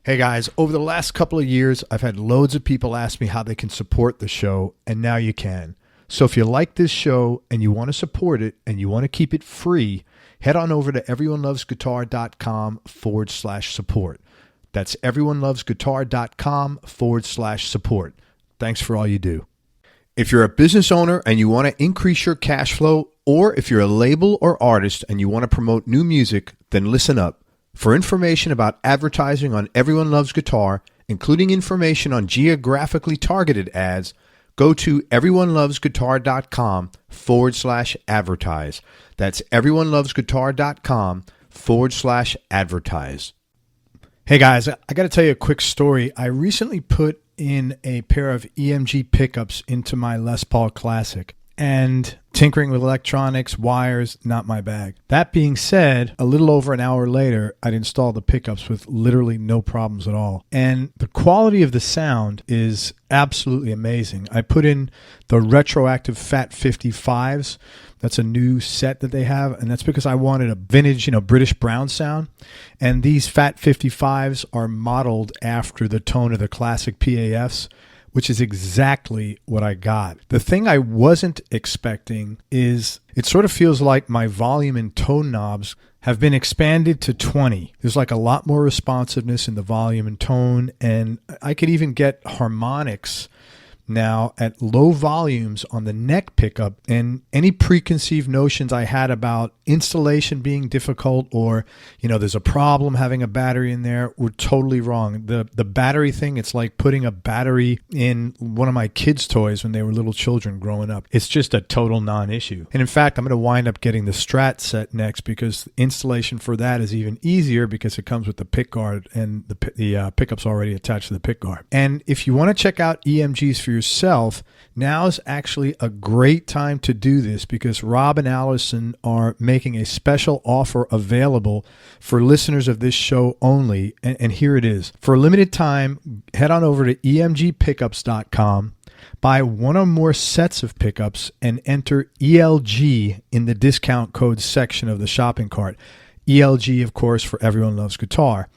Hey guys, over the last couple of years, I've had loads of people ask me how they can support the show, and now you can. So if you like this show and you want to support it and you want to keep it free, head on over to everyonelovesguitar.com/support. That's everyonelovesguitar.com/support. Thanks for all you do. If you're a business owner and you want to increase your cash flow, or if you're a label or artist and you want to promote new music, then listen up. For information about advertising on Everyone Loves Guitar, including information on geographically targeted ads, go to everyonelovesguitar.com/advertise. That's everyonelovesguitar.com/advertise. Hey guys, I got to tell you a quick story. I recently put in a pair of EMG pickups into my Les Paul Classic, and tinkering with electronics, wires, not my bag. That being said, a little over an hour later, I'd installed the pickups with literally no problems at all. And the quality of the sound is absolutely amazing. I put in the retroactive Fat 55s. That's a new set that they have, and that's because I wanted a vintage, British Brown sound. And these Fat 55s are modeled after the tone of the classic PAFs, which is exactly what I got. The thing I wasn't expecting is it sort of feels like my volume and tone knobs have been expanded to 20. There's like a lot more responsiveness in the volume and tone, and I could even get harmonics now at low volumes on the neck pickup, and any preconceived notions I had about installation being difficult or, there's a problem having a battery in there were totally wrong. The battery thing, it's like putting a battery in one of my kids' toys when they were little children growing up. It's just a total non-issue. And in fact, I'm going to wind up getting the Strat set next because installation for that is even easier because it comes with the pick guard and the pickup's already attached to the pick guard. And if you want to check out EMGs for yourself, now's actually a great time to do this because Rob and Allison are making a special offer available for listeners of this show only. And here it is. For a limited time, head on over to emgpickups.com, buy one or more sets of pickups, and enter ELG in the discount code section of the shopping cart. ELG, of course, for Everyone Loves Guitar.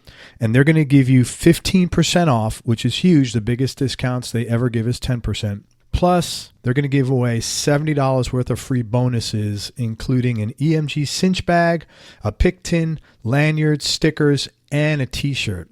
And they're going to give you 15% off, which is huge. The biggest discounts they ever give is 10%. Plus, they're going to give away $70 worth of free bonuses, including an EMG cinch bag, a pick tin, lanyard, stickers, and a t-shirt.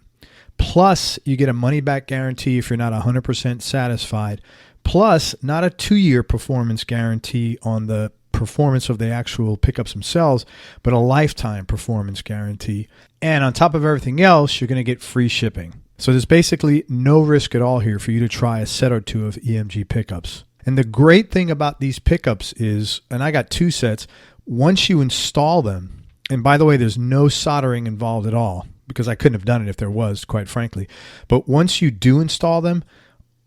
Plus, you get a money-back guarantee if you're not 100% satisfied. Plus, not a 2-year performance guarantee on the performance of the actual pickups themselves, but a lifetime performance guarantee. And on top of everything else, you're going to get free shipping. So there's basically no risk at all here for you to try a set or two of EMG pickups. And the great thing about these pickups is, and I got 2 sets, once you install them, and by the way, there's no soldering involved at all, because I couldn't have done it if there was, quite frankly. But once you do install them,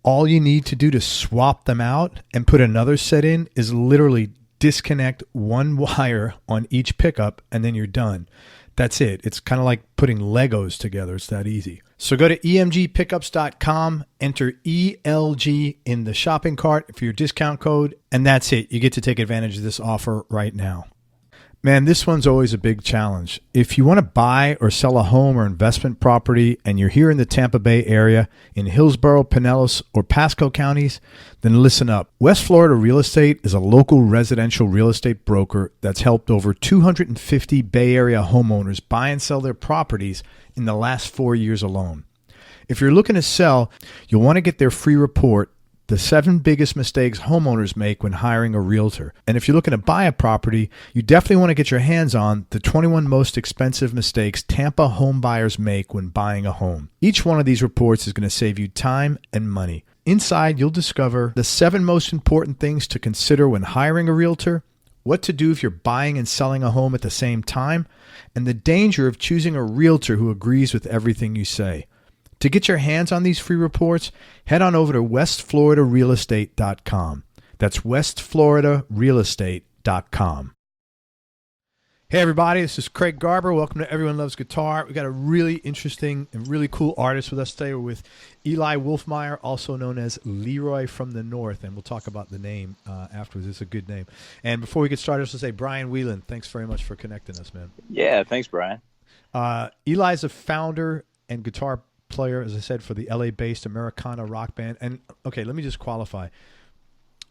all you need to do to swap them out and put another set in is literally disconnect one wire on each pickup, and then you're done. That's it. It's kind of like putting Legos together. It's that easy. So go to emgpickups.com, enter ELG in the shopping cart for your discount code, and that's it. You get to take advantage of this offer right now. Man, this one's always a big challenge. If you want to buy or sell a home or investment property and you're here in the Tampa Bay area, in Hillsborough, Pinellas, or Pasco counties, then listen up. West Florida Real Estate is a local residential real estate broker that's helped over 250 Bay Area homeowners buy and sell their properties in the last 4 years alone. If you're looking to sell, you'll want to get their free report, The 7 Biggest Mistakes Homeowners Make When Hiring a Realtor. And if you're looking to buy a property, you definitely want to get your hands on the 21 Most Expensive Mistakes Tampa Home Buyers Make When Buying a Home. Each one of these reports is going to save you time and money. Inside, you'll discover the 7 most important things to consider when hiring a realtor, what to do if you're buying and selling a home at the same time, and the danger of choosing a realtor who agrees with everything you say. To get your hands on these free reports, head on over to westfloridarealestate.com. That's westfloridarealestate.com. Hey everybody, this is Craig Garber. Welcome to Everyone Loves Guitar. We got a really interesting and really cool artist with us today. We're with Eli Wulfmeier, also known as Leroy From The North, and we'll talk about the name afterwards. It's a good name. And before we get started, I just want to say, Brian Whelan, thanks very much for connecting us, man. Yeah, thanks, Brian. Eli's a founder and guitar player, as I said, for the LA-based Americana rock band. And okay, let me just qualify.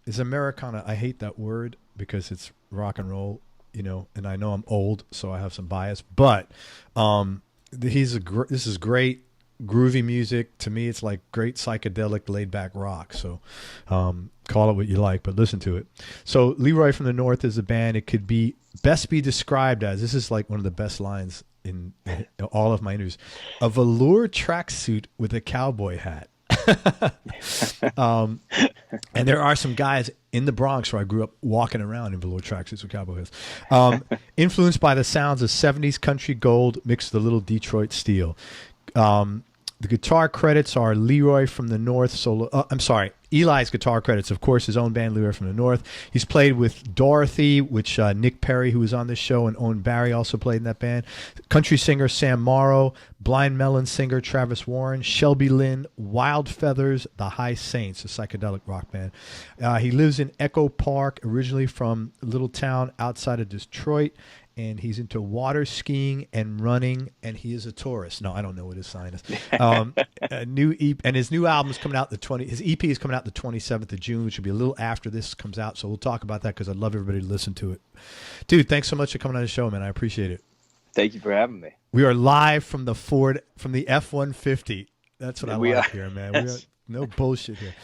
Is Americana? I hate that word because it's rock and roll, and I know I'm old, so I have some bias. But this is great groovy music. To me, it's like great psychedelic, laid-back rock. So call it what you like, but listen to it. So Leroy from the North is a band. It could be best be described as, this is like one of the best lines in all of my interviews, a velour tracksuit with a cowboy hat. And there are some guys in the Bronx where I grew up walking around in velour tracksuits with cowboy hats. Influenced by the sounds of 70s country gold mixed with a little Detroit steel. The guitar credits are Leroy from the North solo. Eli's guitar credits, of course, his own band, Leroy from the North. He's played with Dorothy, which Nick Perry, who was on this show, and Owen Barry also played in that band. Country singer Sam Morrow, Blind Melon singer Travis Warren, Shelby Lynn, Wild Feathers, The High Saints, a psychedelic rock band. He lives in Echo Park, originally from a little town outside of Detroit. And he's into water skiing and running, and he is a Taurus. No, I don't know what his sign is. His new album is coming out his EP is coming out the 27th of June, which will be a little after this comes out. So we'll talk about that because I'd love everybody to listen to it. Dude, thanks so much for coming on the show, man. I appreciate it. Thank you for having me. We are live from the F-150. That's what I like here, man. We are, no bullshit here.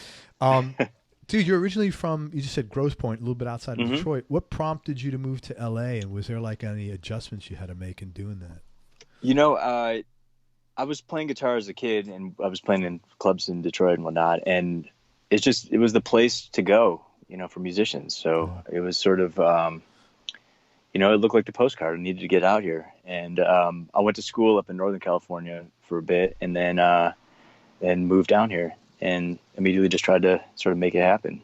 Dude, you're originally from, you just said Grosse Pointe, a little bit outside of Detroit. What prompted you to move to L.A., and was there like any adjustments you had to make in doing that? I was playing guitar as a kid, and I was playing in clubs in Detroit and whatnot, and it was the place to go, for musicians. So it was sort of, it looked like the postcard. I needed to get out here. And I went to school up in Northern California for a bit, and then moved down here. And immediately just tried to sort of make it happen.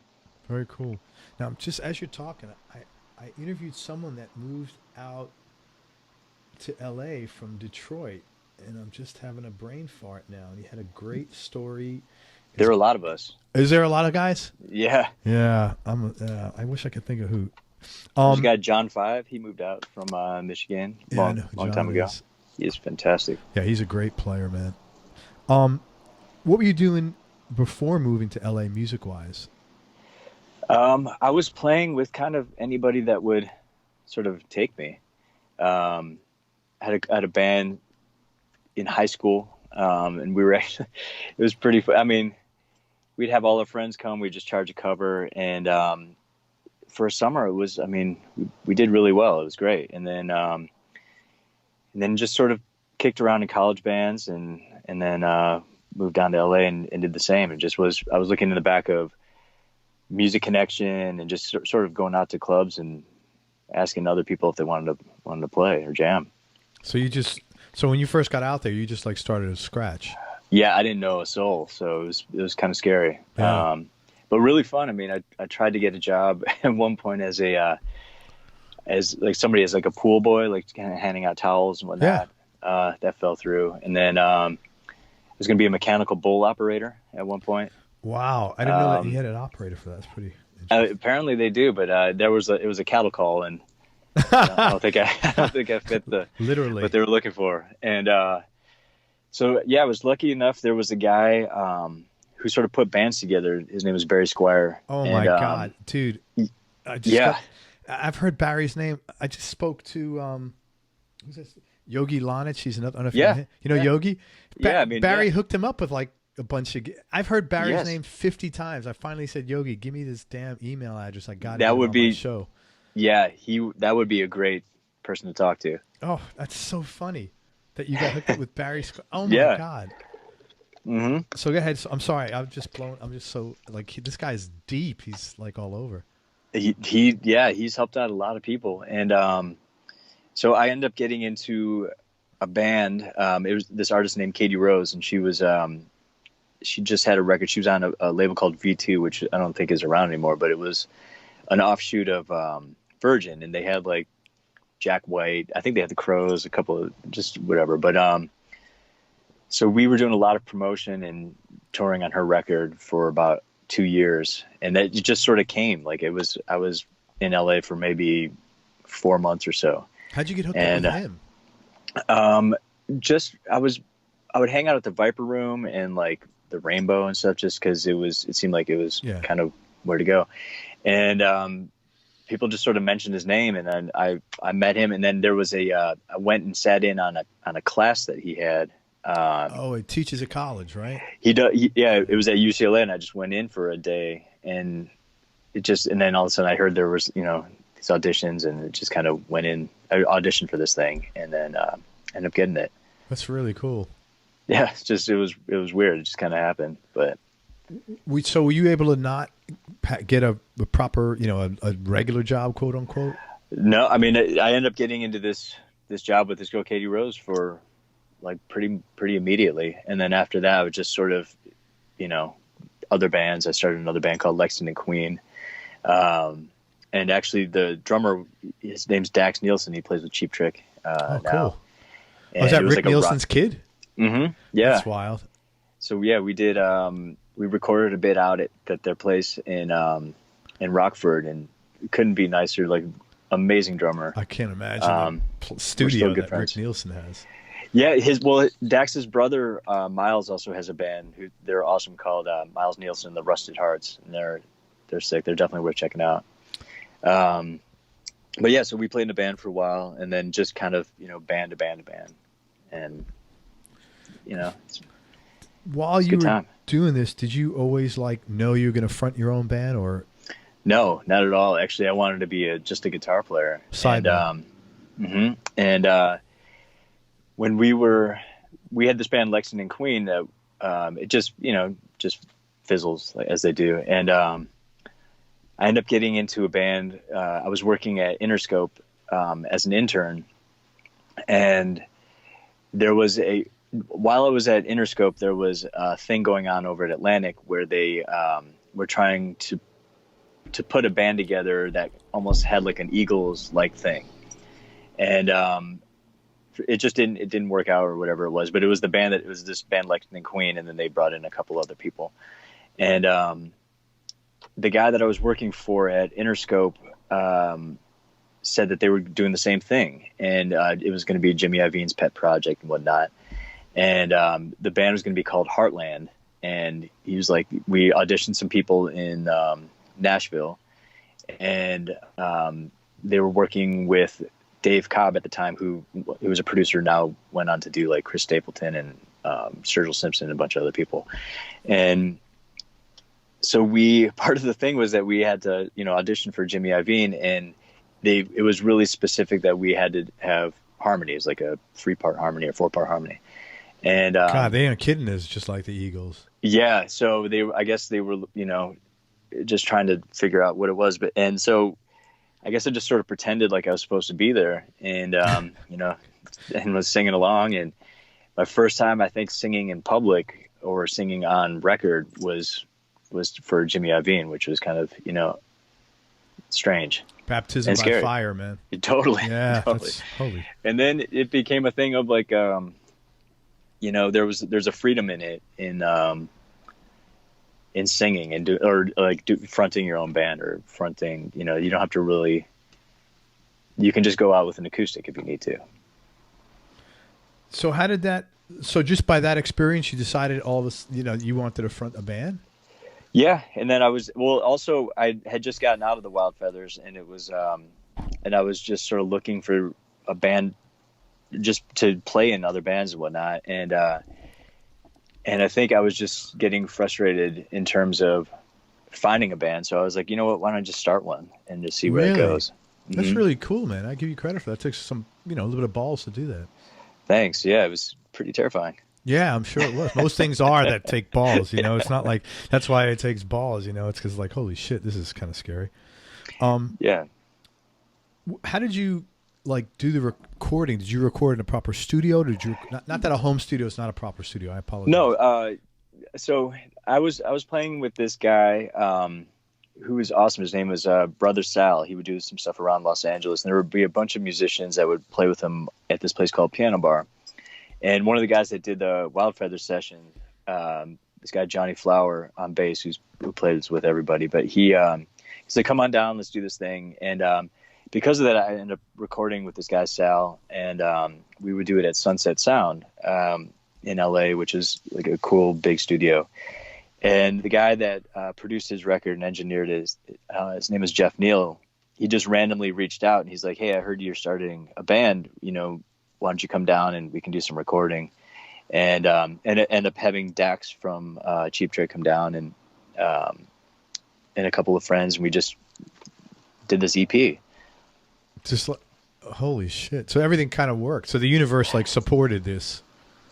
Very cool. Now, just as you're talking, I interviewed someone that moved out to L.A. from Detroit, and I'm just having a brain fart now. And he had a great story. There are a lot of us. Is there a lot of guys? Yeah. Yeah. I wish I could think of who. There's a guy, John Five. He moved out from Michigan long time ago. He is fantastic. Yeah, he's a great player, man. What were you doing before moving to LA music-wise? I was playing with kind of anybody that would sort of take me. I had a band in high school, and we were actually, it was pretty fun. I mean, we'd have all our friends come, we'd just charge a cover, and for a summer it was, we did really well. It was great. And then just sort of kicked around in college bands, and then moved down to LA and did the same. I was looking in the back of Music Connection and just sort of going out to clubs and asking other people if they wanted to play or jam. So when you first got out there, you just like started at scratch. Yeah, I didn't know a soul, so it was kind of scary. Yeah. But really fun. I tried to get a job at one point as somebody as like a pool boy, like kind of handing out towels and whatnot. Yeah. That fell through, and then I was going to be a mechanical bull operator at one point. Wow. I didn't know that you had an operator for that. That's pretty interesting. Apparently they do, but it was a cattle call, and I don't think I fit literally what they were looking for. And so yeah, I was lucky enough. There was a guy who sort of put bands together. His name was Barry Squire. Oh my God, dude! I've heard Barry's name. I just spoke to who's this? Yogi Lonich. He's another. I don't know if you know Yogi. Barry hooked him up with like a bunch of. I've heard Barry's name 50 times. I finally said, Yogi, give me this damn email address. I got it. That would be my show. Yeah, that would be a great person to talk to. Oh, that's so funny that you got hooked up with Barry. Oh my God. Mm-hmm. So go ahead. So, I'm sorry. I'm just so like this guy's deep. He's like all over. He's helped out a lot of people, and so I ended up getting into a band. It was this artist named Katie Rose, and she was she just had a record. She was on a label called V2, which I don't think is around anymore, but it was an offshoot of Virgin, and they had like Jack White. I think they had the Crows, a couple of just whatever. But so we were doing a lot of promotion and touring on her record for about 2 years, and that just sort of came. Like I was in LA for maybe 4 months or so. How'd you get hooked up with him? I I would hang out at the Viper Room and like the Rainbow and stuff, just because it seemed like it was kind of where to go. And people just sort of mentioned his name, and then I met him, and then there was I went and sat in on a class that he had. He teaches at college, right? He does. Yeah, it was at UCLA, and I just went in for a day, and then all of a sudden I heard there was these auditions, and it just kind of went in. I auditioned for this thing, and then ended up getting it. That's really cool. Yeah, it was weird. It just kind of happened, but. So were you able to not get a proper, a regular job, quote unquote? No, I mean, I ended up getting into this job with this girl, Katie Rose, for like pretty immediately. And then after that, I was just sort of, other bands. I started another band called Lexington Queen. And actually the drummer, his name's Dax Nielsen. He plays with Cheap Trick now. Cool. Was that Rick Nielsen's kid? Mm-hmm. Yeah. That's wild. So yeah, we did, we recorded a bit out at their place in Rockford, and it couldn't be nicer. Like, amazing drummer. I can't imagine the studio that Rick Nielsen has. Yeah, Dax's brother Miles also has a band they're awesome, called Miles Nielsen and the Rusted Hearts, and they're sick. They're definitely worth checking out. But yeah, so we played in a band for a while, and then just kind of band to band, and while you were doing this, did you always know you were going to front your own band, or? No, not at all. Actually, I wanted to be just a guitar player. And when we had this band Lexington Queen that it just fizzles as they do, and I ended up getting into a band. I was working at Interscope as an intern, and while I was at Interscope, there was a thing going on over at Atlantic where they were trying to put a band together that almost had like an Eagles-like thing. And it didn't work out, or whatever it was, but it was this band Lexington Queen, and then they brought in a couple other people. And the guy that I was working for at Interscope said that they were doing the same thing, and it was going to be Jimmy Iovine's pet project and whatnot. And the band was going to be called Heartland. And he was like, we auditioned some people in Nashville, and they were working with Dave Cobb at the time, who was a producer, now went on to do like Chris Stapleton and Sturgill Simpson and a bunch of other people. And so part of the thing was that we had to, audition for Jimmy Iovine, and it was really specific that we had to have harmonies, like a 3-part harmony or 4-part harmony. And God, they ain't kidding. Is just like the Eagles. Yeah, so I guess they were, just trying to figure out what it was. And so I guess I just sort of pretended like I was supposed to be there, and and was singing along. And my first time, I think, singing in public or singing on record was for Jimmy Iovine, which was kind of strange. Baptism by fire, man. Totally. Yeah, totally. That's holy. And then it became a thing of like, there's a freedom in it in singing and fronting your own band, or fronting. You don't have to really. You can just go out with an acoustic if you need to. So how did that? So just by that experience, you decided all this. You wanted to front a band. Yeah, and then also I had just gotten out of the Wild Feathers, and it was, and I was just sort of looking for a band, just to play in other bands and whatnot, and I think I was just getting frustrated in terms of finding a band. So I was like, you know what? Why don't I just start one and just see where it goes? That's really cool, man. I give you credit for that. It takes some, a little bit of balls to do that. Thanks. Yeah, it was pretty terrifying. Yeah, I'm sure it was. Most things are that take balls, It's not like that's why it takes balls, It's because like, holy shit, this is kind of scary. Yeah. How did you do the recording? Did you record in a proper studio? Did you not that a home studio is not a proper studio? I apologize. No. So I was playing with this guy who was awesome. His name was Brother Sal. He would do some stuff around Los Angeles, and there would be a bunch of musicians that would play with him at this place called Piano Bar. And one of the guys that did the Wild Feather session, this guy Johnny Flower on bass, who plays with everybody, but he said, "Come on down, let's do this thing." And because of that, I ended up recording with this guy Sal, and we would do it at Sunset Sound. in LA, which is like a cool big studio. And the guy that produced his record and engineered his name is Jeff Neal. He just randomly reached out and he's like, "Hey, I heard you're starting a band. Why don't you come down and we can do some recording?" And it ended up having Dax from Cheap Trick come down and a couple of friends, and we just did this EP. Just like, holy shit! So everything kind of worked. So the universe like supported this.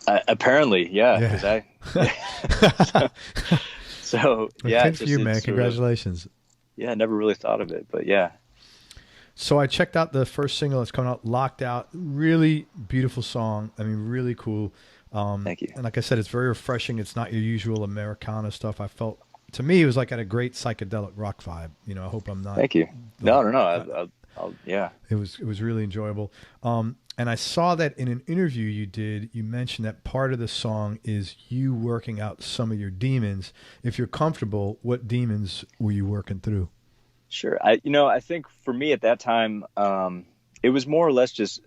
Apparently, yeah. So yeah, good for you, man. Congratulations. I never really thought of it, but yeah. So I checked out the first single that's coming out, Locked Out. Really beautiful song. I mean, really cool. Thank you. And like I said, it's very refreshing. It's not your usual Americana stuff. I felt, to me, it was like at a great psychedelic rock vibe. I hope I'm not. Thank you. No. Yeah. It was really enjoyable. And I saw that in an interview you did, you mentioned that part of the song is you working out some of your demons. If you're comfortable, what demons were you working through? Sure. I think for me at that time, it was more or less just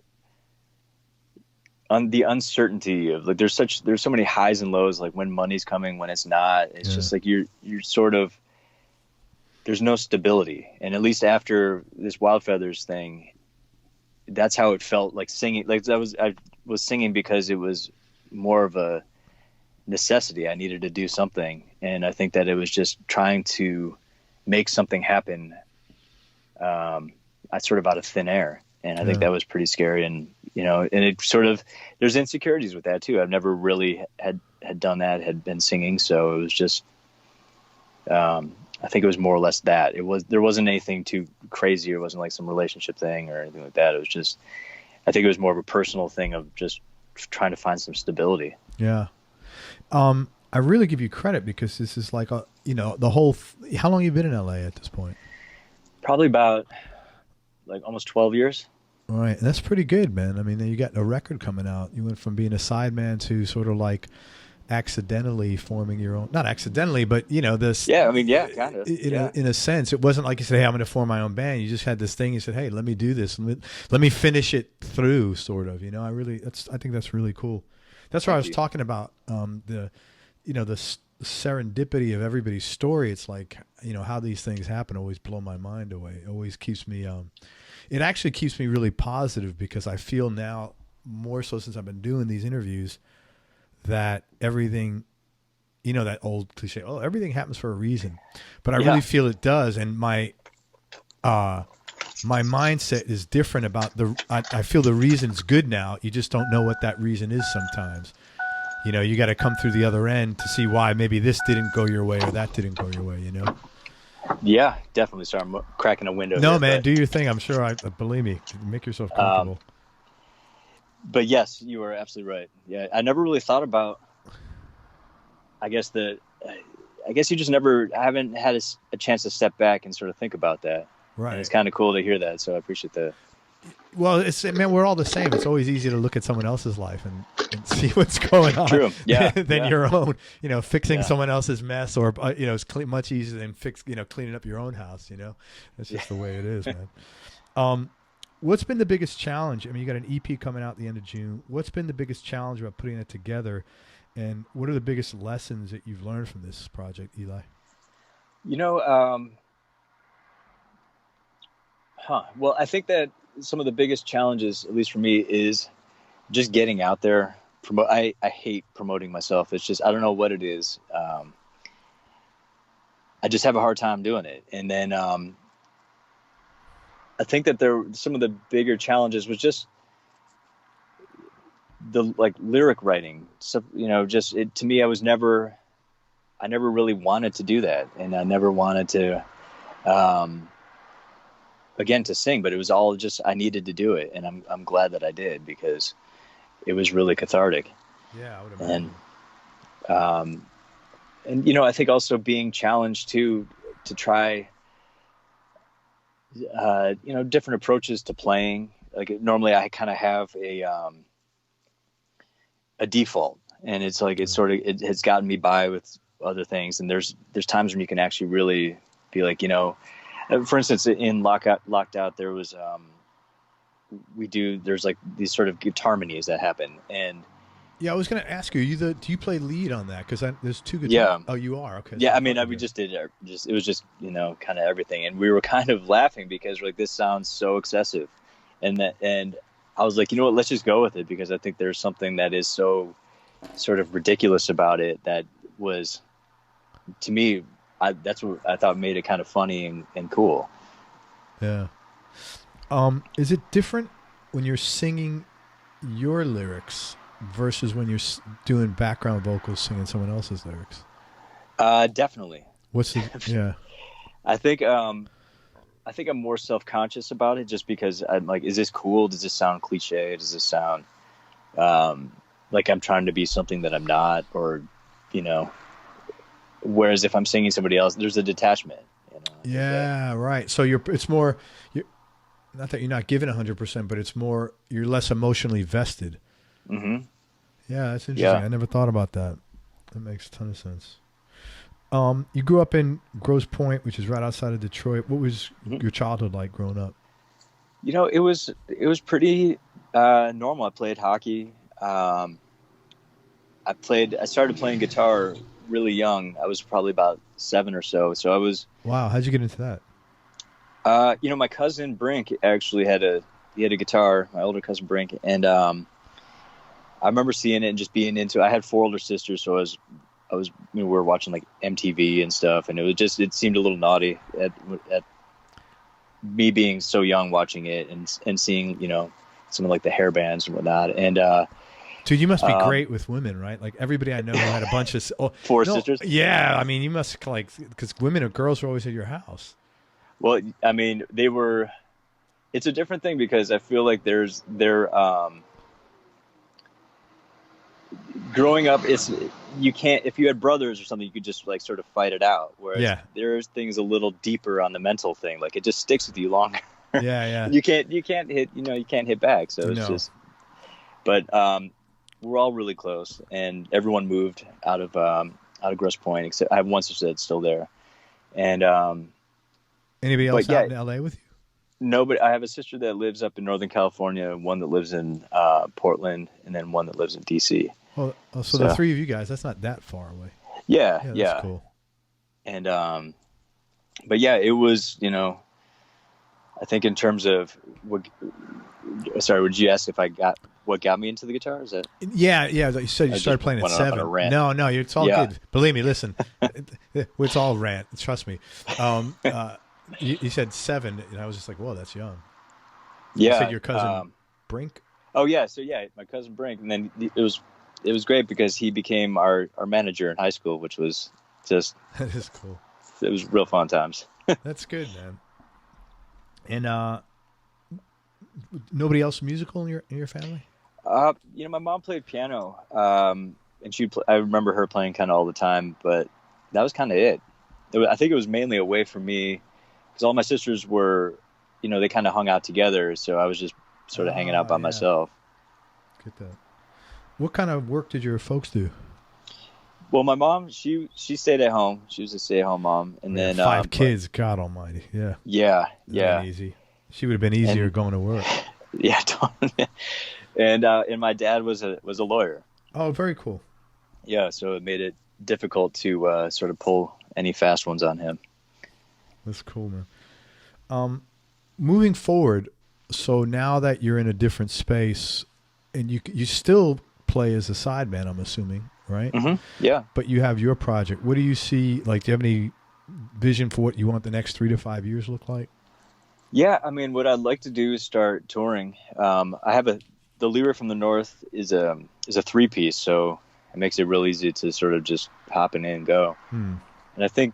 on the uncertainty of like, there's so many highs and lows, like when money's coming, when it's not. It's just like you're sort of, there's no stability. And at least after this Wild Feathers thing, that's how it felt like singing. Like I was singing because it was more of a necessity. I needed to do something. And I think that it was just trying to make something happen. I sort of out of thin air. And I think that was pretty scary. And, and it sort of, there's insecurities with that too. I've never really had done that, had been singing. So it was just, I think it was more or less that. There wasn't anything too crazy. It wasn't like some relationship thing or anything like that. It was just, I think it was more of a personal thing of just trying to find some stability. Yeah. I really give you credit because this is like the whole, how long have you been in LA at this point? Probably about like almost 12 years. All right. And that's pretty good, man. I mean, you got a record coming out. You went from being a sideman to sort of like accidentally forming your own, not accidentally, but this. Yeah. I mean, yeah, kind of. In a sense, it wasn't like you said, "Hey, I'm going to form my own band." You just had this thing. You said, "Hey, let me do this. Let me finish it through," sort of. I think that's really cool. That's why I was talking about the serendipity of everybody's story. It's like, how these things happen always blow my mind away. It always keeps me, it actually keeps me really positive because I feel now more so since I've been doing these interviews that everything, that old cliche, everything happens for a reason, but I really feel it does. And my mindset is different about I feel the reason's good now. You just don't know what that reason is sometimes. You got to come through the other end to see why maybe this didn't go your way or that didn't go your way, Yeah, definitely. Sorry, I'm cracking a window. No, here, man, do your thing. I'm sure believe me, make yourself comfortable. But yes, you are absolutely right. Yeah. I never really thought about, I guess you just haven't had a chance to step back and sort of think about that. Right. And it's kind of cool to hear that. So I appreciate that. Well, we're all the same. It's always easy to look at someone else's life and see what's going on. True. Yeah. than your own, fixing someone else's mess or, it's much easier than cleaning up your own house, That's just the way it is, man. What's been the biggest challenge? I mean, you got an EP coming out at the end of June. What's been the biggest challenge about putting it together? And what are the biggest lessons that you've learned from this project, Eli? Well, I think that some of the biggest challenges, at least for me, is just getting out there. I hate promoting myself. It's just, I don't know what it is. I just have a hard time doing it. And then I think that some of the bigger challenges was just the lyric writing. So, to me, I never really wanted to do that. And I never wanted to, again, to sing, but it was all just, I needed to do it. And I'm glad that I did because it was really cathartic. Yeah, I would imagine. And I think also being challenged to try, different approaches to playing. Like normally I kind of have a default, and it's like, it has gotten me by with other things. And there's times when you can actually really be like, for instance, in Locked Out, there was, there's like these sort of guitar harmonies that happen. And Yeah, I was going to ask you. Do you play lead on that? Because there's two guitars. Yeah. Oh, you are. Okay. Yeah, So I mean, we just did it was just kind of everything, and we were kind of laughing because we're like, this sounds so excessive, and I was like, you know what, let's just go with it, because I think there's something that is so sort of ridiculous about it that was, to me, that's what I thought made it kind of funny and cool. Yeah. Is it different when you're singing your lyrics versus when you're doing background vocals singing someone else's lyrics? Definitely. What's the yeah? I think I'm more self-conscious about it, just because I'm like, is this cool? Does this sound cliche? Does this sound like I'm trying to be something that I'm not? Or, whereas if I'm singing somebody else, there's a detachment. Yeah, right. So it's more, not that you're not giving 100%, but it's more, you're less emotionally vested. Mm-hmm. Yeah, that's interesting. I never thought about that. That makes a ton of sense. You grew up in Grosse Pointe, which is right outside of Detroit. What was your childhood like growing up? It was pretty normal. I played hockey. I started playing guitar really young. I was probably about 7 or so. So I was. Wow, how'd you get into that? My cousin Brink actually had a guitar. My older cousin Brink, and I remember seeing it and just being into it. I had 4 older sisters, so I was we were watching like MTV and stuff, and it seemed a little naughty at me being so young watching it and seeing some of like the hair bands and whatnot. And dude, you must be great with women, right? Like everybody I know had a bunch of 4 sisters. Yeah, I mean, you must because women or girls were always at your house. Well, I mean, it's a different thing, because I feel like growing up, you can't, if you had brothers or something, you could just like sort of fight it out. Whereas there's things a little deeper on the mental thing. Like it just sticks with you longer. Yeah. You can't hit, you can't hit back. So it's just, but we're all really close, and everyone moved out of Grosse Pointe, except I have one sister that's still there. And, anybody else out in LA with you? No, but I have a sister that lives up in Northern California, one that lives in Portland, and then one that lives in DC. Well, so the 3 of you guys, that's not that far away. Yeah. That's cool. And but yeah, it was, I think in terms of would you ask if what got me into the guitar? Is that? Yeah. You said you started playing at 7. No, it's all good. Believe me, listen, it's all rant. Trust me. You said 7, and I was just like, whoa, that's young. Yeah. You said your cousin Brink? Oh, yeah. So, yeah, my cousin Brink. And then it was great because he became our manager in high school, which was just... That is cool. It was real fun times. That's good, man. And nobody else musical in your family? My mom played piano, and I remember her playing kind of all the time, but that was kind of it. I think it was mainly a way for me, because all my sisters were, they kind of hung out together, so I was just sort of hanging out by myself. Get that. What kind of work did your folks do? Well, my mom, she stayed at home. She was a stay-at-home mom, and then 5 kids. God Almighty, yeah. Yeah. Easy. She would have been easier going to work. Yeah, and my dad was a lawyer. Oh, very cool. Yeah, so it made it difficult to sort of pull any fast ones on him. That's cool, man. Moving forward, so now that you're in a different space, and you still play as a sideman, I'm assuming, right? Mm-hmm. Yeah. But you have your project. What do you see? Like, do you have any vision for what you want the next 3 to 5 years look like? Yeah, I mean, what I'd like to do is start touring. I have the Leroy From The North is a 3-piece, so it makes it real easy to sort of just hop in and go. And I think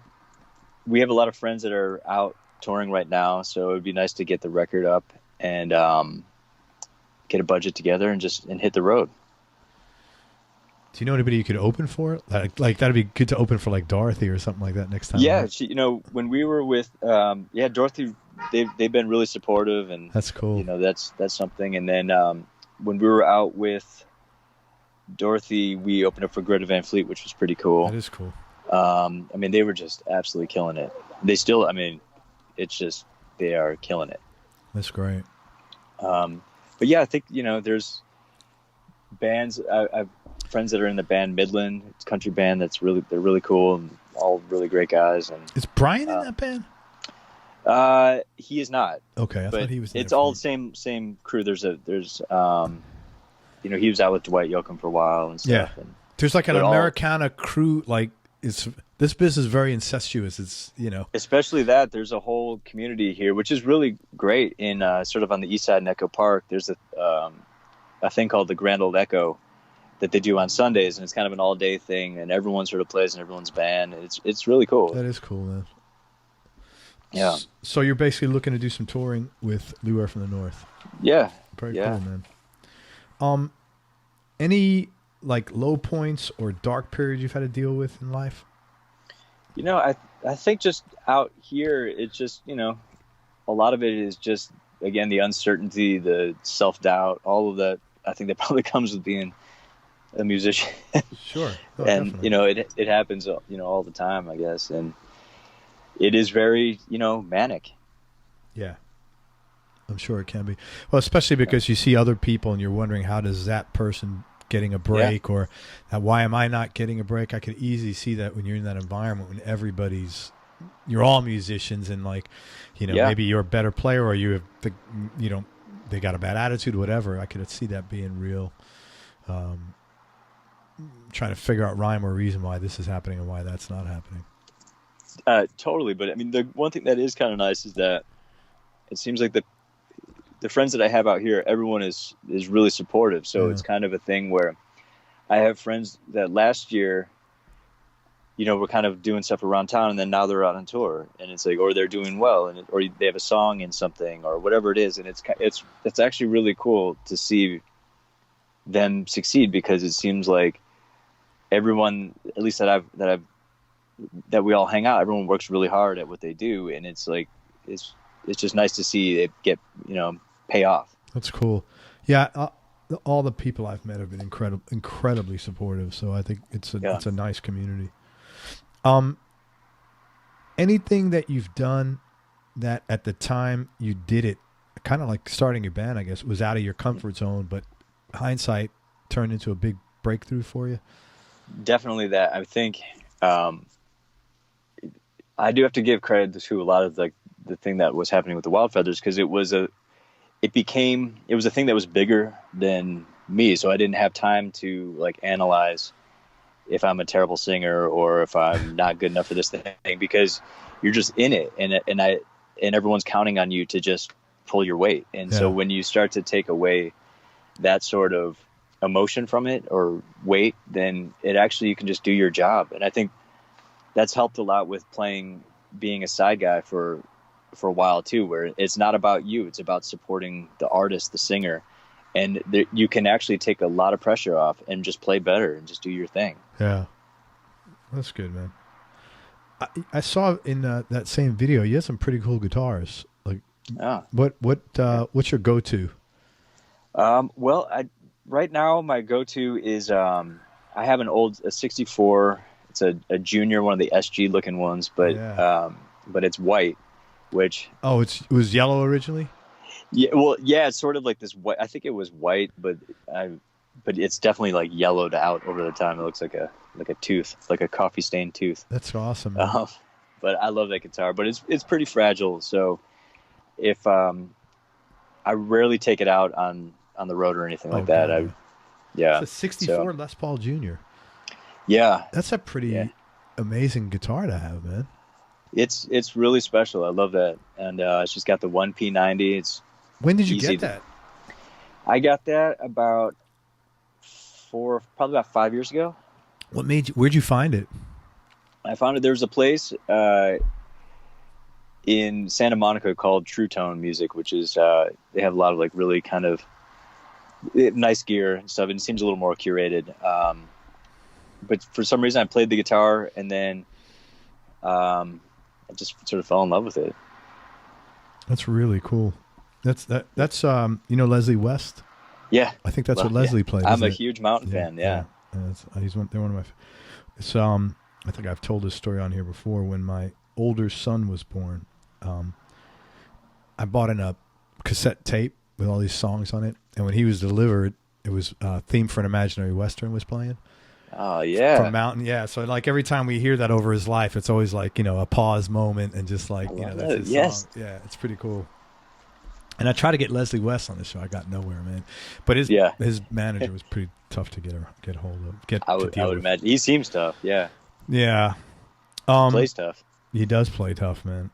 we have a lot of friends that are out touring right now, so it would be nice to get the record up and get a budget together and hit the road. Do you know anybody you could open for? Like that'd be good to open for like Dorothy or something like that next time. Yeah, when we were with Dorothy, they've been really supportive, and that's cool. That's something. And then when we were out with Dorothy, we opened up for Greta Van Fleet, which was pretty cool. That is cool. I mean, they were just absolutely killing it. They still, I mean, it's just, they are killing it. That's great. But yeah, I think, there's bands. friends that are in the band Midland. It's a country band they're really cool and all really great guys. And is Brian in that band? He is not. Okay, I thought he was. It's all the same crew. There's he was out with Dwight Yoakam for a while and stuff. Yeah, and there's like an Americana crew. Like this business is very incestuous. It's especially that there's a whole community here, which is really great. In sort of on the east side in Echo Park, there's a thing called the Grand Old Echo that they do on Sundays, and it's kind of an all-day thing, and everyone sort of plays in everyone's band. It's really cool. That is cool, man. Yeah. So you're basically looking to do some touring with Leroy from the North. Yeah. Very cool, man. Any like low points or dark periods you've had to deal with in life? I think just out here, it's just, a lot of it is just, again, the uncertainty, the self-doubt, all of that. I think that probably comes with being a musician. Sure. Oh, and, definitely. It happens, all the time, I guess. And it is very, manic. Yeah. I'm sure it can be. Well, especially because you see other people and you're wondering, how does that person getting a break, or why am I not getting a break? I could easily see that when you're in that environment, when you're all musicians, and maybe you're a better player, or you have they got a bad attitude, whatever. I could see that being real. Trying to figure out rhyme or reason why this is happening and why that's not happening. Totally. But I mean, the one thing that is kind of nice is that it seems like the friends that I have out here, everyone is really supportive. So it's kind of a thing where I have friends that last year, were kind of doing stuff around town, and then now they're out on tour, and it's like, or they're doing well, or they have a song in something or whatever it is. And it's actually really cool to see them succeed, because it seems like everyone, at least that we all hang out, everyone works really hard at what they do. And it's like, it's just nice to see it get, pay off. That's cool. Yeah. All the people I've met have been incredibly supportive. So I think it's a nice community. Anything that you've done that at the time you did it, kind of like starting your band, I guess, was out of your comfort zone, but hindsight turned into a big breakthrough for you? Definitely that. I think I do have to give credit to a lot of the thing that was happening with the Wild Feathers, because it was a thing that was bigger than me. So I didn't have time to analyze if I'm a terrible singer or if I'm not good enough for this thing, because you're just in it, and everyone's counting on you to just pull your weight. And so when you start to take away that sort of emotion from it or weight, then you can just do your job. And I think that's helped a lot with being a side guy for a while too, where it's not about you, it's about supporting the artist, the singer, and you can actually take a lot of pressure off and just play better and just do your thing. Yeah, that's good, man. I saw in that same video you had some pretty cool guitars. What's your go-to? Right now my go-to is I have a 64. It's a junior, one of the SG looking ones, but it's white. Which it was yellow originally? Yeah, it's sort of like this white. I think it was white, but it's definitely yellowed out over the time. It looks like a tooth, like a coffee stained tooth. That's awesome. But I love that guitar, but it's pretty fragile. So if I rarely take it out on the road or anything like that. It's a 64 Les Paul Jr. Yeah, that's a pretty amazing guitar to have, man. It's really special. I love that, and it's just got the 1P90. When did you get that? I got that probably about 5 years ago. Where'd you find it? I found it. There was a place in Santa Monica called True Tone Music, which is they have a lot of really kind of nice gear and stuff. And it seems a little more curated. But for some reason, I played the guitar, and then I just sort of fell in love with it. That's really cool. That's Leslie West. Yeah, I think that's what Leslie plays. I'm a huge Mountain fan. Yeah. They're one of my. It's I think I've told this story on here before. When my older son was born, I bought in a cassette tape with all these songs on it, and when he was delivered, It was Theme for an Imaginary Western was playing. Oh yeah, from Mountain. Yeah, so like every time we hear that over his life, it's always like a pause moment and just like that's his song. Yeah, it's pretty cool. And I tried to get Leslie West on the show. I got nowhere, man. But his manager was pretty tough to get hold of. I would imagine he seems tough. Yeah. Yeah. He plays tough. He does play tough, man.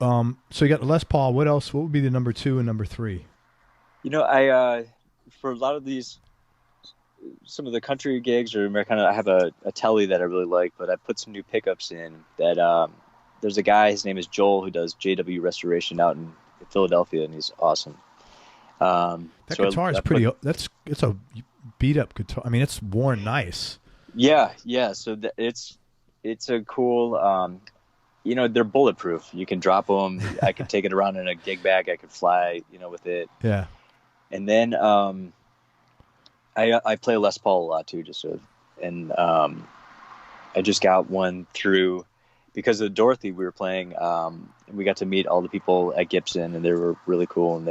So you got Les Paul. What else? What would be the number 2 and number 3? I for a lot of these, some of the country gigs or Americana, I have a telly that I really like, but I put some new pickups in that. There's a guy, his name is Joel, who does JW Restoration out in Philadelphia, and he's awesome. That guitar is pretty. It's a beat up guitar. I mean, it's worn nice. Yeah. So it's a cool. They're bulletproof. You can drop them. I can take it around in a gig bag. I could fly, with it. Yeah. And then I play Les Paul a lot too, and I just got one through because of Dorothy. We were playing, and we got to meet all the people at Gibson, and they were really cool. And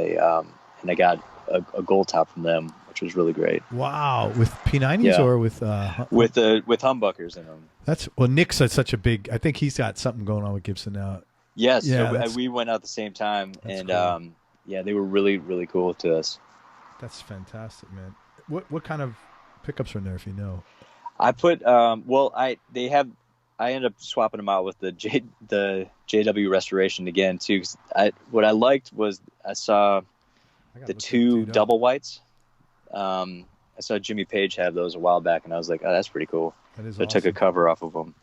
I got a gold top from them, which was really great. Wow, with P90s or with humbuckers in them. Nick's such a big. I think he's got something going on with Gibson now. Yes, so we went out at the same time, and cool. They were really, really cool to us. That's fantastic, man. What kind of pickups are in there, if you know? I put I ended up swapping them out with the JW Restoration again too. What I liked was I saw the 2 double whites. I saw Jimmy Page have those a while back, and I was like, oh, that's pretty cool. That is so awesome. I took a cover off of them.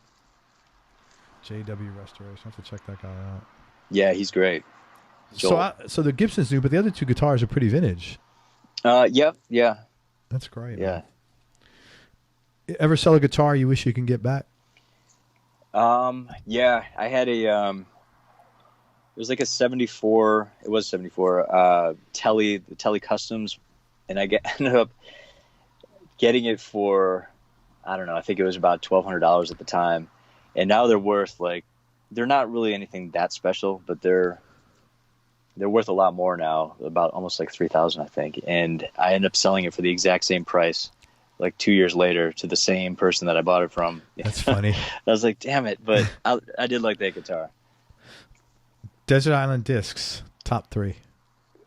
JW Restoration. I have to check that guy out. Yeah, he's great. So the Gibson's new, but the other 2 guitars are pretty vintage. Yeah. That's great. Yeah. Man. Ever sell a guitar you wish you can get back? Yeah, I had it was like a 74, Telly, the Telly Customs, and I ended up getting it for, I don't know, I think it was about $1,200 at the time. And now they're worth they're not really anything that special, but they're worth a lot more now, about almost like $3,000, I think. And I ended up selling it for the exact same price, 2 years later, to the same person that I bought it from. That's funny. I was like, damn it. But I did like that guitar. Desert Island Discs, top 3.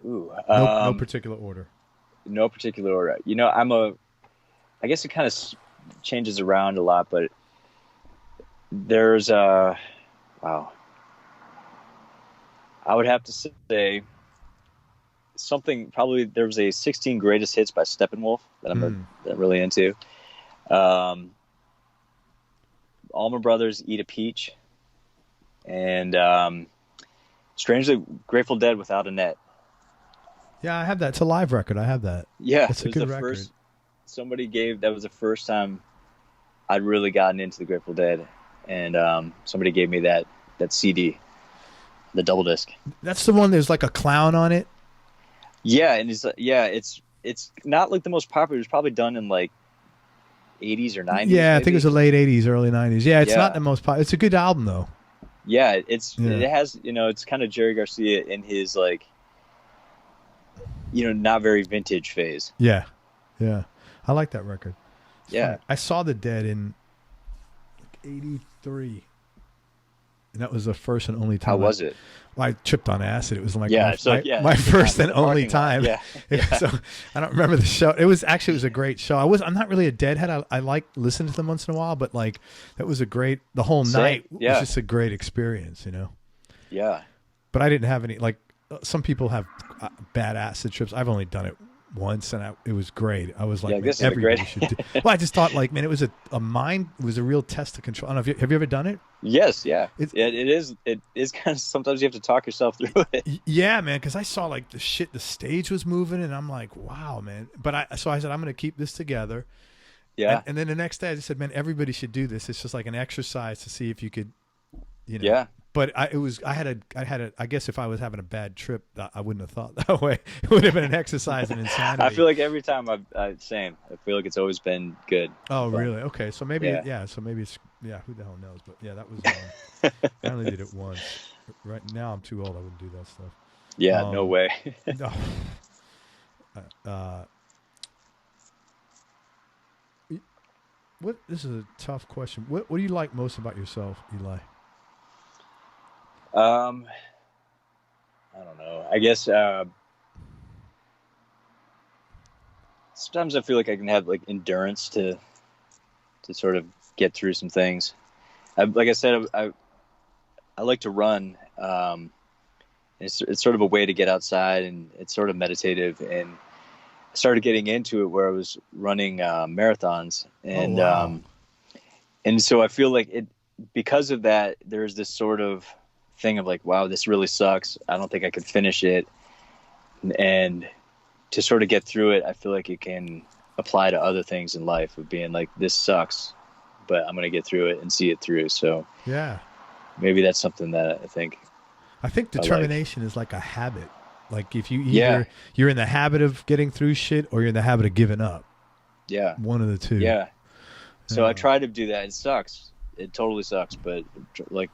Ooh. No particular order. No particular order. I guess it kind of changes around a lot, but there's wow. I would have to say something. Probably there was a 16 Greatest Hits by Steppenwolf that I'm really into. Allman Brothers, Eat a Peach, and strangely, Grateful Dead, Without a Net. Yeah, I have that. It's a live record. I have that. Yeah, it's a good record. That was the first time I'd really gotten into the Grateful Dead, and somebody gave me that CD, the double disc. That's the one. There's like a clown on it. Yeah, and it's not like the most popular. It was probably done in 80s or 90s. Yeah, maybe. I think it was the late 80s, early 90s. Yeah, it's not the most popular. It's a good album though. Yeah, it has it's kind of Jerry Garcia in his not very vintage phase. Yeah, I like that record. It's yeah, funny. I saw the Dead in 83. And that was the first and only time. How was it? Well, I tripped on acid. It was my first and only time. Yeah. So I don't remember the show. It was a great show. I'm not really a Deadhead. I like listening to them once in a while, but that was the whole night was just a great experience, Yeah. But I didn't have any, some people have bad acid trips. I've only done it once, and it was great. I was like, everybody should do. Well, I just thought, it was it was a real test of control. I don't know, have you ever done it? Yes, yeah. It is kind of, sometimes you have to talk yourself through it. Yeah, man, because I saw the stage was moving, and I'm like, wow, man. But so I said, I'm going to keep this together. Yeah. And then the next day I just said, man, everybody should do this. It's just like an exercise to see if you could, Yeah. But I guess if I was having a bad trip, I wouldn't have thought that way. It would have been an exercise in insanity. I feel like every time same. I feel like it's always been good. Oh, really? Okay. So maybe, so maybe it's, who the hell knows? But yeah, that was, I only did it once. Right now I'm too old. I wouldn't do that stuff. Yeah, no way. No. This is a tough question. What do you like most about yourself, Eli? I don't know. I guess sometimes I feel like I can have like endurance to sort of get through some things. Like I said, I like to run. It's sort of a way to get outside, and it's sort of meditative. And I started getting into it where I was running marathons, and and so I feel like it, because of that, there's this sort of thing of like, wow, this really sucks. I don't think I could finish it. And to sort of get through it, I feel like it can apply to other things in life of being like, this sucks, but I'm going to get through it and see it through. So yeah, maybe that's something that I think determination is like a habit. Like if you you're in the habit of getting through shit or you're in the habit of giving up. Yeah. One of the two. Yeah. So I try to do that. It sucks. It totally sucks, but like,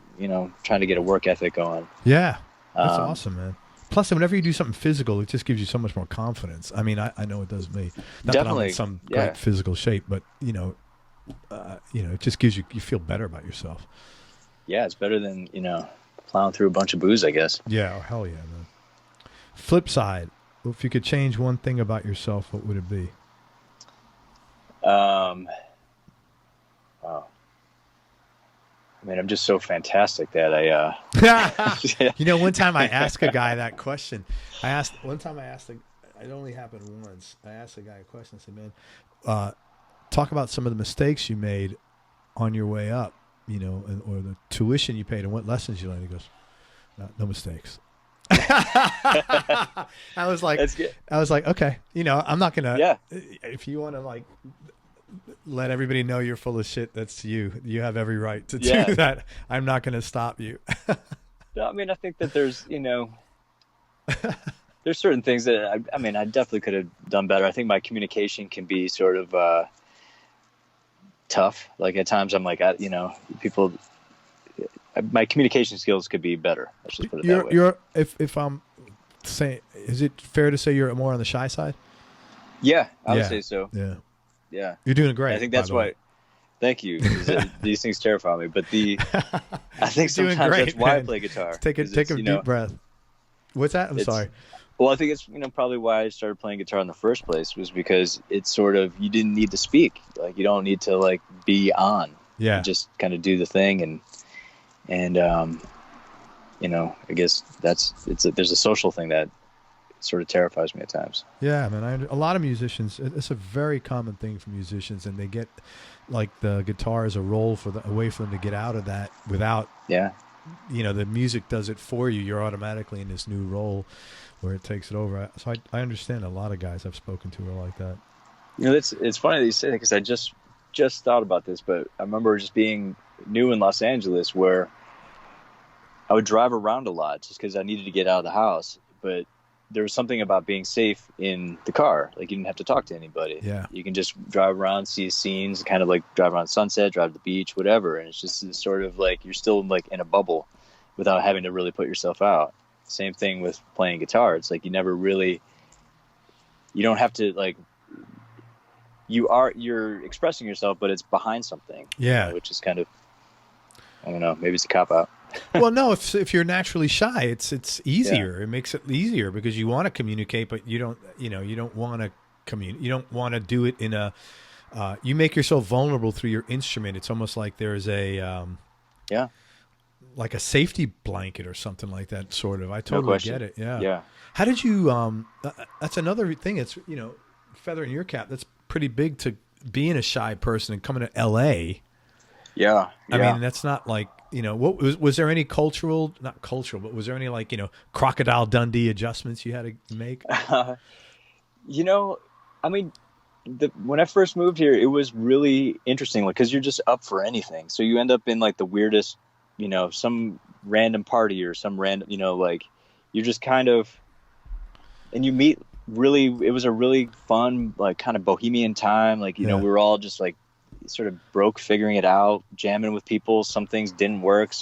trying to get a work ethic going. Yeah. That's awesome, man. Plus, whenever you do something physical, it just gives you so much more confidence. I mean, I know it does me. Not Definitely. that I'm in some great physical shape, but it just gives you feel better about yourself. Yeah, it's better than, plowing through a bunch of booze, I guess. Yeah, oh, hell yeah, man. Flip side, if you could change one thing about yourself, what would it be? Wow. I mean, I'm just so fantastic that I. One time I asked a guy that question. It only happened once. I asked a guy a question. I said, "Man, talk about some of the mistakes you made on your way up, or the tuition you paid, and what lessons you learned." He goes, "No mistakes." I was like, okay, I'm not gonna. Yeah. If you want to like let everybody know you're full of shit, that's you. You have every right to do that. I'm not going to stop you. No, I mean, I think that there's, there's certain things that I definitely could have done better. I think my communication can be sort of tough. Like at times I'm like, people, my communication skills could be better. Let's just put it that way. If I'm saying, is it fair to say you're more on the shy side? Yeah, I would say so. Yeah. Yeah, you're doing great. I think that's why. Thank you. These things terrify me, but I think sometimes that's why I play guitar. Take a deep breath. What's that? I'm sorry. Well, I think it's probably why I started playing guitar in the first place was because it's sort of you didn't need to speak, like you don't need to like be on. Yeah. You just kind of do the thing, and I guess there's a social thing that sort of terrifies me at times. Yeah, man. A lot of musicians, it's a very common thing for musicians, and they get like the guitar as a role a way for them to get out of that without. Yeah. The music does it for you. You're automatically in this new role where it takes it over. So I understand a lot of guys I've spoken to are like that. It's funny that you say that because I just thought about this, but I remember just being new in Los Angeles where I would drive around a lot just because I needed to get out of the house, but there was something about being safe in the car. Like you didn't have to talk to anybody. Yeah. You can just drive around, see scenes, kind of like drive around Sunset, drive to the beach, whatever. And it's just this sort of like, you're still like in a bubble without having to really put yourself out. Same thing with playing guitar. It's like, you don't have to like, you're expressing yourself, but it's behind something. Yeah. Which is kind of, I don't know, maybe it's a cop out. Well, no, if you're naturally shy, it's easier. Yeah. It makes it easier because you want to communicate, but you don't want to communicate. You don't want to do it in a. You make yourself vulnerable through your instrument. It's almost like there's a. Like a safety blanket or something like that. Sort of. I totally get it. Yeah. Yeah. How did you? That's another thing. It's feather in your cap. That's pretty big to being a shy person and coming to L.A. Yeah. I mean, that's not like. What was there any not cultural, but was there any like, Crocodile Dundee adjustments you had to make? I mean, when I first moved here, it was really interesting, like, cause you're just up for anything. So you end up in like the weirdest, some random party or some random, like you're just kind of, and you meet it was a really fun, like kind of bohemian time. Like, we were all just like, sort of broke figuring it out, jamming with people. Some things didn't work.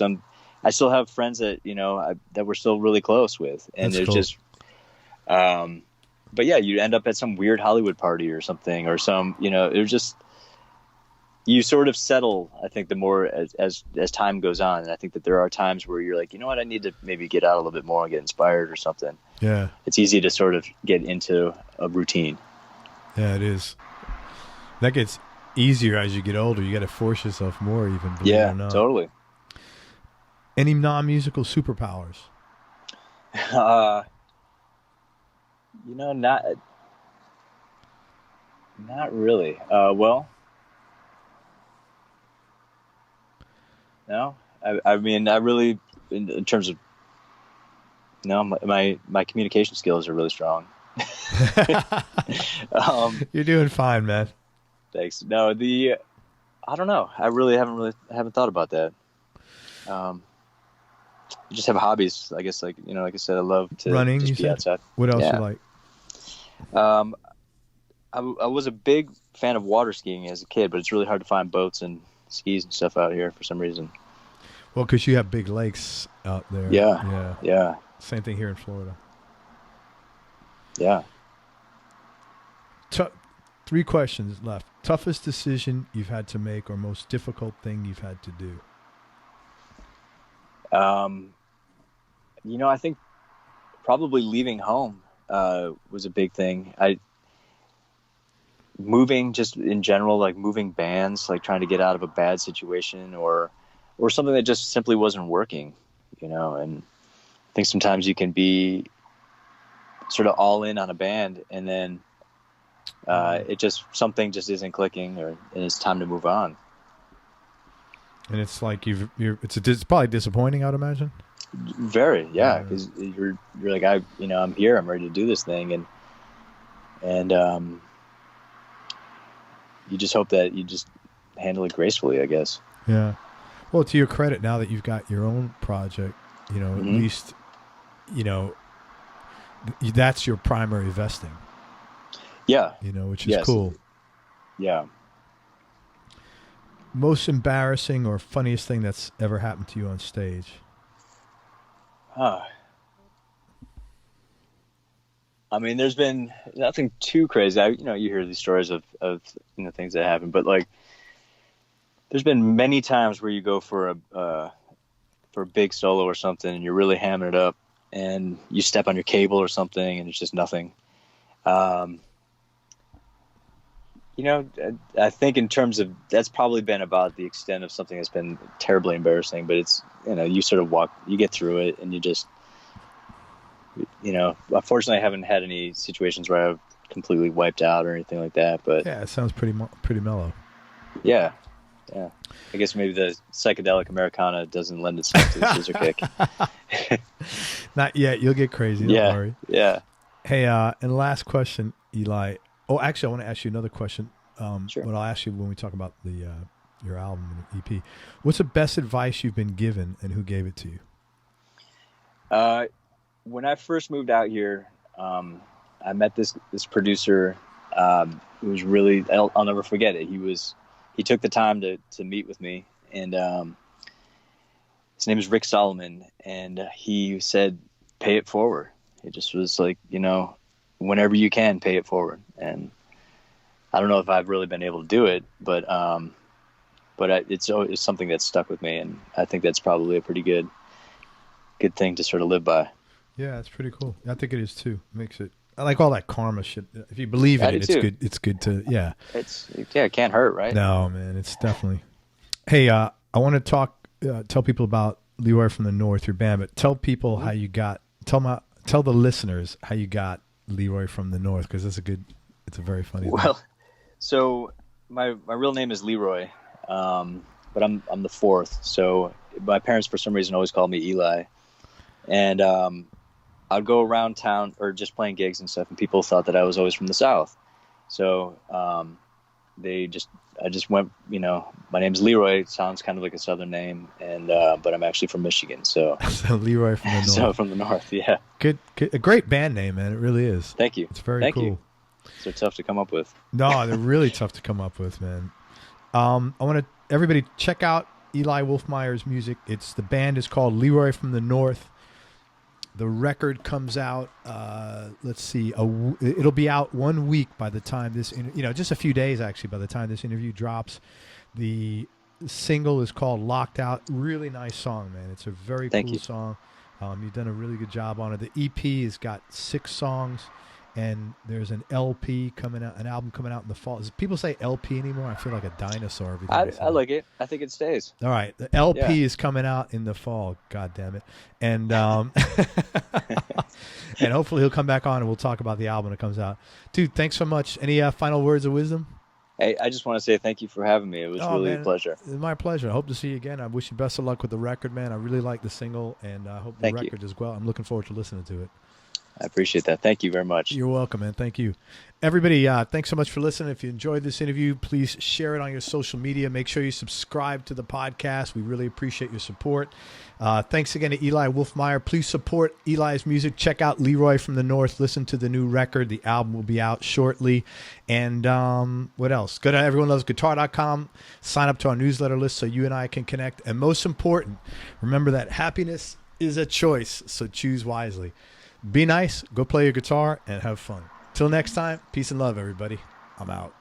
I still have friends that that we're still really close with, and That's there's cool. just but yeah, you end up at some weird Hollywood party or something, or some it was just you sort of settle, I think, the more as time goes on. And I think that there are times where you're like, you know what, I need to maybe get out a little bit more and get inspired or something. Yeah. It's easy to sort of get into a routine. Yeah, it is. That gets easier as you get older. You got to force yourself more, even. Believe it or not. Totally. Any non-musical superpowers? Not really. Well, no. I mean, I really, in terms of, no, my communication skills are really strong. You're doing fine, man. Thanks. No, I don't know. I really haven't thought about that. You just have hobbies, I guess. Like I said, I love to running. Just be outside. What else you like? I was a big fan of water skiing as a kid, but it's really hard to find boats and skis and stuff out here for some reason. Well, because you have big lakes out there. Yeah. Same thing here in Florida. Yeah. 3 questions left. Toughest decision you've had to make, or most difficult thing you've had to do? I think probably leaving home was a big thing. Moving just in general, like moving bands, like trying to get out of a bad situation or something that just simply wasn't working, and I think sometimes you can be sort of all in on a band and then something just isn't clicking and it's time to move on. And it's like it's probably disappointing, I'd imagine. Very, yeah, because you're like, I'm here, I'm ready to do this thing, and you just hope that you just handle it gracefully, I guess. Yeah. Well, to your credit, now that you've got your own project, at least, that's your primary vesting. Yeah. Which is cool. Yeah. Most embarrassing or funniest thing that's ever happened to you on stage? I mean, there's been nothing too crazy. You hear these stories of things that happen, but like, there's been many times where you go for a big solo or something, and you're really hamming it up, and you step on your cable or something, and it's just nothing. I think in terms of, that's probably been about the extent of something that's been terribly embarrassing, but it's, you sort of you get through it, and you just, unfortunately I haven't had any situations where I've completely wiped out or anything like that, but yeah, it sounds pretty mellow. Yeah. I guess maybe the psychedelic Americana doesn't lend itself to the scissor kick. Not yet. You'll get crazy. Don't worry. Yeah. Hey, and last question, Eli. Oh, actually, I want to ask you another question. Sure. But I'll ask you when we talk about your album and EP. What's the best advice you've been given, and who gave it to you? When I first moved out here, I met this producer who was really, I'll never forget it. He took the time to meet with me, and his name is Rick Solomon, and he said, pay it forward. It just was like, whenever you can, pay it forward. And I don't know if I've really been able to do it, but it's something that's stuck with me, and I think that's probably a pretty good thing to sort of live by. Yeah, it's pretty cool. I think it is too. Makes it. I like all that karma shit. If you believe in it, it's good. It's good to it can't hurt, right? No, man, it's definitely. Hey, I want to tell people about Leroy from the North, your band, but tell people how you got. Tell the listeners how you got Leroy from the North, because it's a very funny. Well, so my real name is Leroy, but I'm the fourth. So my parents, for some reason, always called me Eli, and I'd go around town or just playing gigs and stuff, and people thought that I was always from the South. So I just went, my name's Leroy. It sounds kind of like a Southern name, and but I'm actually from Michigan. So, so Leroy from the North. So from the North, yeah. Good, a great band name, man. It really is. Thank you. It's very cool. You. So tough to come up with. No, they're really tough to come up with, man. I want everybody check out Eli Wulfmeier's music. The band is called Leroy from the North. The record comes out, let's see, it'll be out 1 week by the time this, just a few days actually, by the time this interview drops. The single is called Locked Out. Really nice song, man. It's a very cool song. You've done a really good job on it. The EP has got 6 songs, and there's an LP coming out, an album coming out in the fall. Does people say LP anymore? I feel like a dinosaur. I like it. I think it stays. All right. The LP is coming out in the fall. God damn it. And and hopefully he'll come back on and we'll talk about the album when it comes out. Dude, thanks so much. Any final words of wisdom? Hey, I just want to say thank you for having me. It was really a pleasure. It's my pleasure. I hope to see you again. I wish you best of luck with the record, man. I really like the single, and I hope the record as well. I'm looking forward to listening to it. I appreciate that. Thank you very much. You're welcome, man. Thank you. Everybody, thanks so much for listening. If you enjoyed this interview, please share it on your social media. Make sure you subscribe to the podcast. We really appreciate your support. Thanks again to Eli Wulfmeier. Please support Eli's music. Check out Leroy from the North. Listen to the new record. The album will be out shortly. And what else? Go to everyonelovesguitar.com. Sign up to our newsletter list so you and I can connect. And most important, remember that happiness is a choice, so choose wisely. Be nice, go play your guitar, and have fun. Till next time, peace and love, everybody. I'm out.